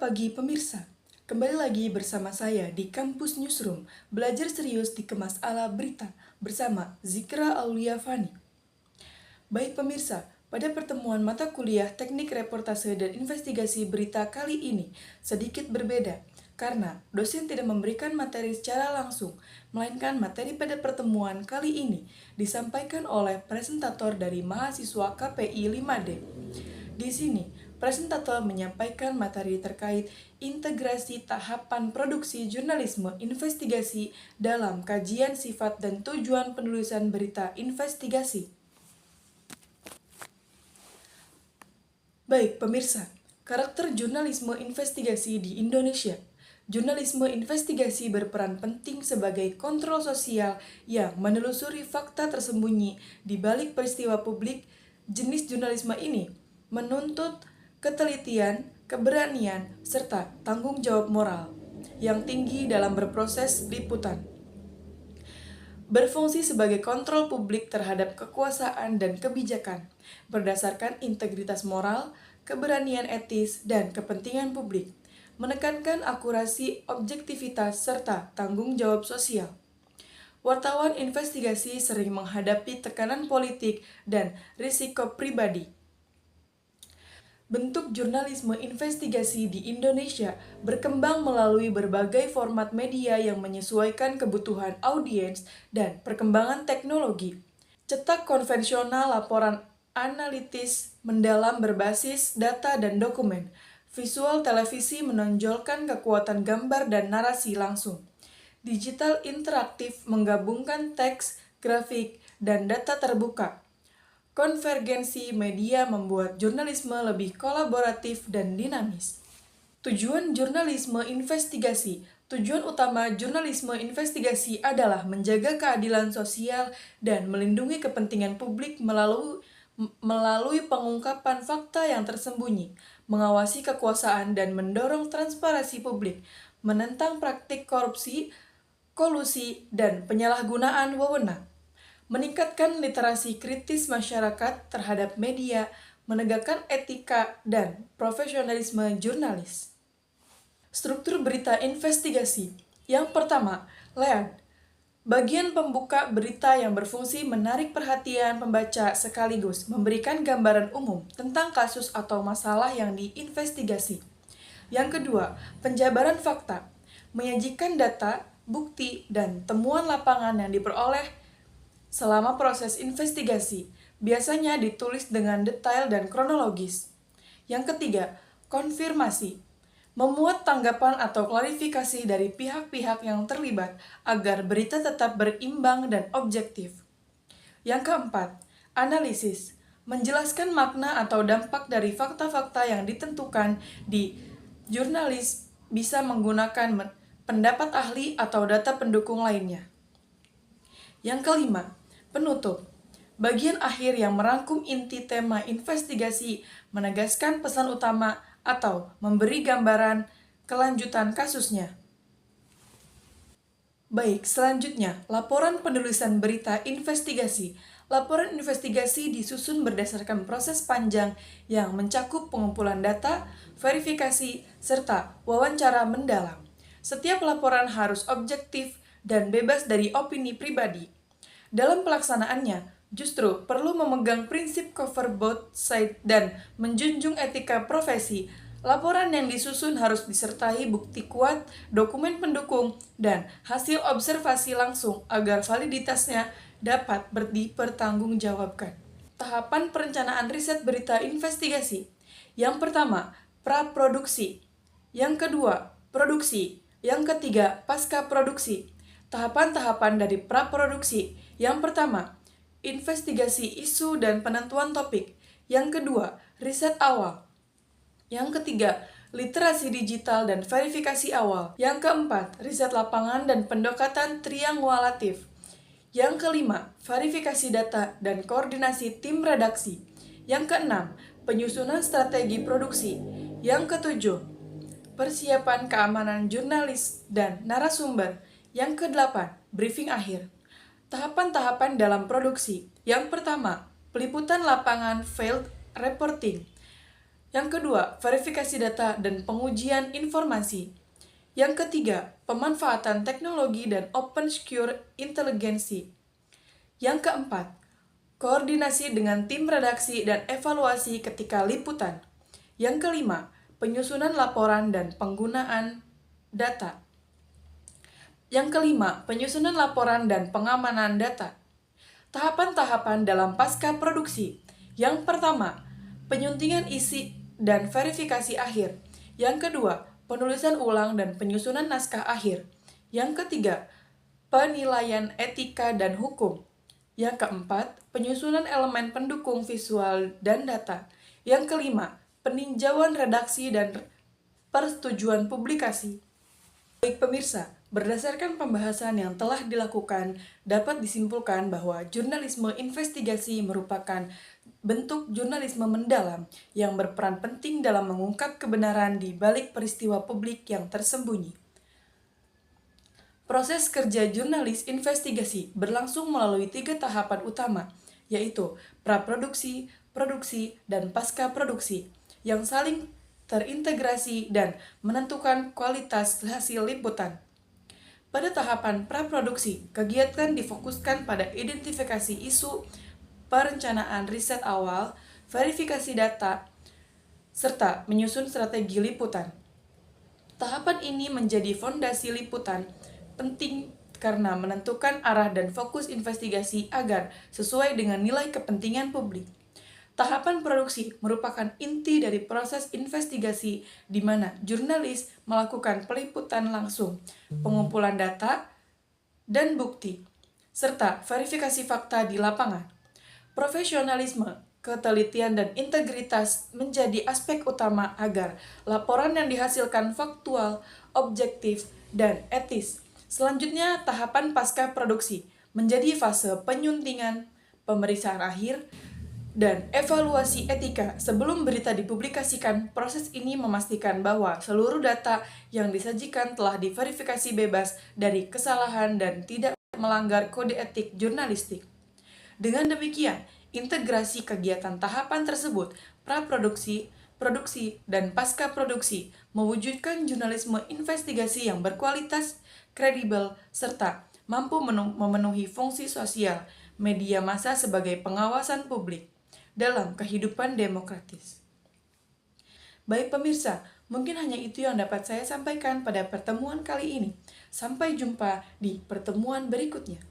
pagi pemirsa, kembali lagi bersama saya di Kampus Newsroom, belajar serius dikemas ala berita bersama Zikra Aulia Fani. Baik pemirsa, pada pertemuan mata kuliah Teknik Reportase dan Investigasi Berita kali ini sedikit berbeda, karena dosen tidak memberikan materi secara langsung, melainkan materi pada pertemuan kali ini disampaikan oleh presentator dari mahasiswa KPI 5D. Di sini, presentator menyampaikan materi terkait integrasi tahapan produksi jurnalisme investigasi dalam kajian sifat dan tujuan penulisan berita investigasi. Baik pemirsa, karakter jurnalisme investigasi di Indonesia. Jurnalisme investigasi berperan penting sebagai kontrol sosial yang menelusuri fakta tersembunyi di balik peristiwa publik. Jenis jurnalisme ini menuntut ketelitian, keberanian, serta tanggung jawab moral yang tinggi dalam berproses liputan. Berfungsi sebagai kontrol publik terhadap kekuasaan dan kebijakan, berdasarkan integritas moral, keberanian etis, dan kepentingan publik, menekankan akurasi, objektivitas, serta tanggung jawab sosial. Wartawan investigasi sering menghadapi tekanan politik dan risiko pribadi. Bentuk jurnalisme investigasi di Indonesia berkembang melalui berbagai format media yang menyesuaikan kebutuhan audiens dan perkembangan teknologi. Cetak konvensional, laporan analitis mendalam berbasis data dan dokumen. Visual televisi menonjolkan kekuatan gambar dan narasi langsung. Digital interaktif menggabungkan teks, grafik, dan data terbuka. Konvergensi media membuat jurnalisme lebih kolaboratif dan dinamis. Tujuan jurnalisme investigasi. Tujuan utama jurnalisme investigasi adalah menjaga keadilan sosial dan melindungi kepentingan publik melalui pengungkapan fakta yang tersembunyi, mengawasi kekuasaan dan mendorong transparansi publik, menentang praktik korupsi, kolusi, dan penyalahgunaan wewenang. Meningkatkan literasi kritis masyarakat terhadap media, menegakkan etika dan profesionalisme jurnalis. Struktur berita investigasi. Yang pertama, lead. Bagian pembuka berita yang berfungsi menarik perhatian pembaca sekaligus memberikan gambaran umum tentang kasus atau masalah yang diinvestigasi. Yang kedua, penjabaran fakta. Menyajikan data, bukti, dan temuan lapangan yang diperoleh selama proses investigasi, biasanya ditulis dengan detail dan kronologis. Yang ketiga, konfirmasi. Memuat tanggapan atau klarifikasi dari pihak-pihak yang terlibat agar berita tetap berimbang dan objektif. Yang keempat, analisis. Menjelaskan makna atau dampak dari fakta-fakta yang ditentukan di jurnalis bisa menggunakan pendapat ahli atau data pendukung lainnya. Yang kelima, penutup. Bagian akhir yang merangkum inti tema investigasi, menegaskan pesan utama atau memberi gambaran kelanjutan kasusnya. Baik, selanjutnya, laporan penulisan berita investigasi. Laporan investigasi disusun berdasarkan proses panjang yang mencakup pengumpulan data, verifikasi, serta wawancara mendalam. Setiap laporan harus objektif dan bebas dari opini pribadi. Dalam pelaksanaannya, justru perlu memegang prinsip cover both side dan menjunjung etika profesi. Laporan yang disusun harus disertai bukti kuat, dokumen pendukung, dan hasil observasi langsung agar validitasnya dapat dipertanggungjawabkan. Tahapan perencanaan riset berita investigasi. Yang pertama, praproduksi. Yang kedua, produksi. Yang ketiga, pasca produksi. Tahapan-tahapan dari praproduksi. Yang pertama, investigasi isu dan penentuan topik. Yang kedua, riset awal. Yang ketiga, literasi digital dan verifikasi awal. Yang keempat, riset lapangan dan pendekatan triangulatif. Yang kelima, verifikasi data dan koordinasi tim redaksi. Yang keenam, penyusunan strategi produksi. Yang ketujuh, persiapan keamanan jurnalis dan narasumber. Yang kedelapan, briefing akhir. Tahapan-tahapan dalam produksi. Yang pertama, peliputan lapangan field reporting. Yang kedua, verifikasi data dan pengujian informasi. Yang ketiga, pemanfaatan teknologi dan open secure inteligensi. Yang keempat, koordinasi dengan tim redaksi dan evaluasi ketika liputan. Yang kelima, penyusunan laporan dan penggunaan data. Yang kelima, penyusunan laporan dan pengamanan data. Tahapan-tahapan dalam pasca produksi. Yang pertama, penyuntingan isi dan verifikasi akhir. Yang kedua, penulisan ulang dan penyusunan naskah akhir. Yang ketiga, penilaian etika dan hukum. Yang keempat, penyusunan elemen pendukung visual dan data. Yang kelima, peninjauan redaksi dan persetujuan publikasi. Baik pemirsa, berdasarkan pembahasan yang telah dilakukan, dapat disimpulkan bahwa jurnalisme investigasi merupakan bentuk jurnalisme mendalam yang berperan penting dalam mengungkap kebenaran di balik peristiwa publik yang tersembunyi. Proses kerja jurnalis investigasi berlangsung melalui 3 tahapan utama, yaitu praproduksi, produksi, dan pasca produksi, yang saling terintegrasi dan menentukan kualitas hasil liputan. Pada tahapan praproduksi, kegiatan difokuskan pada identifikasi isu, perencanaan riset awal, verifikasi data, serta menyusun strategi liputan. Tahapan ini menjadi fondasi liputan penting karena menentukan arah dan fokus investigasi agar sesuai dengan nilai kepentingan publik. Tahapan produksi merupakan inti dari proses investigasi di mana jurnalis melakukan peliputan langsung, pengumpulan data dan bukti, serta verifikasi fakta di lapangan. Profesionalisme, ketelitian, dan integritas menjadi aspek utama agar laporan yang dihasilkan faktual, objektif, dan etis. Selanjutnya, tahapan pasca produksi menjadi fase penyuntingan, pemeriksaan akhir, dan evaluasi etika. Sebelum berita dipublikasikan, proses ini memastikan bahwa seluruh data yang disajikan telah diverifikasi bebas dari kesalahan dan tidak melanggar kode etik jurnalistik. Dengan demikian, integrasi kegiatan tahapan tersebut, praproduksi, produksi, dan pasca produksi, mewujudkan jurnalisme investigasi yang berkualitas, kredibel, serta mampu memenuhi fungsi sosial media massa sebagai pengawasan publik dalam kehidupan demokratis. Baik pemirsa, mungkin hanya itu yang dapat saya sampaikan pada pertemuan kali ini. Sampai jumpa di pertemuan berikutnya.